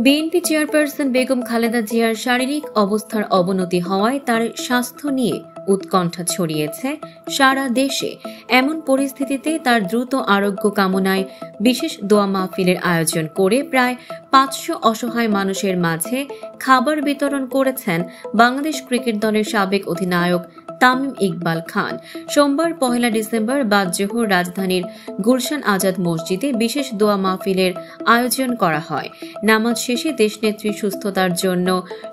BNP chairperson Begum Khaleda জিয়ার শারীরিক অবস্থার অবনতি হওয়ায় তার স্বাস্থ্য নিয়ে উৎকণ্ঠা ছড়িয়েছে সারা দেশে। এমন পরিস্থিতিতে তার দ্রুত আরোগ্য কামনায় বিশেষ দোয়া মাহফিলের আয়োজন করে প্রায় 500 অসহায় মানুষের মাঝে খাবার বিতরণ করেছেন বাংলাদেশ ক্রিকেট দলের সাবেক অধিনায়ক তামিম ইকবাল খান। সোমবার 1 ডিসেম্বর বাদ জোহর রাজধানীর গুলশান আজাদ মসজিদে বিশেষ দোয়া মাহফিলের আয়োজন করা হয়। নামাজ শেষে দেশনেত্রীর সুস্থতার জন্য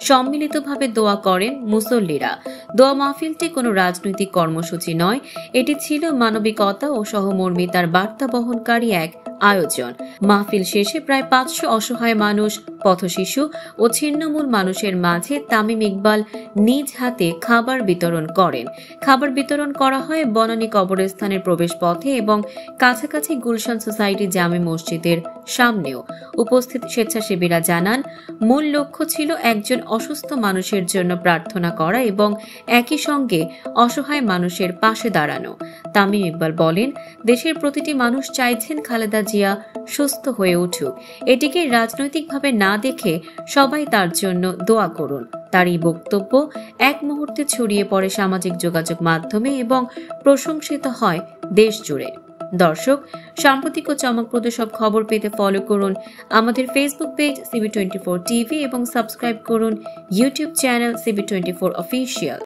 সম্মিলিতভাবে দোয়া করেন মুসল্লিরা। দোয়া মাহফিলটি কোনো রাজনৈতিক কর্মসূচি নয়, এটি ছিল মানবিকতা ও সহমর্মিতার বার্তা বহনকারী এক আয়োজন। মাহফিল শেষে প্রায় 500 অসহায় মানুষ, পথশিশু ও ছিন্নমূল মানুষের মাঝে তামিম ইকবাল নিজ হাতে খাবার বিতরণ করেন। খাবার বিতরণ করা হয় বনানী কবরস্থানের প্রবেশপথে এবং কাছাকাছি গুলশান সোসাইটি জামে মসজিদের সামনেও। উপস্থিত স্বেচ্ছাসেবীরা জানান, মূল লক্ষ্য ছিল একজন অসুস্থ মানুষের জন্য প্রার্থনা করা এবং একই সঙ্গে অসহায় মানুষের পাশে দাঁড়ানো। তামিম ইকবাল বলেন, দেশের প্রতিটি মানুষ চাইছেন খালেদা জিয়া সুস্থ হয়ে উঠুক। এটিকে রাজনৈতিকভাবে না দেখে সবাই তার জন্য দোয়া করুন। তার এই বক্তব্য এক মুহূর্তে ছড়িয়ে পড়ে সামাজিক যোগাযোগ মাধ্যমে এবং প্রশংসিত হয় দেশ জুড়ে। দর্শক, সাম্প্রতিক ও চমকপ্রদ সব খবর পেতে ফলো করুন আমাদের ফেসবুক পেজ CB24 টিভি এবং সাবস্ক্রাইব করুন ইউটিউব চ্যানেল CB24 অফিসিয়াল।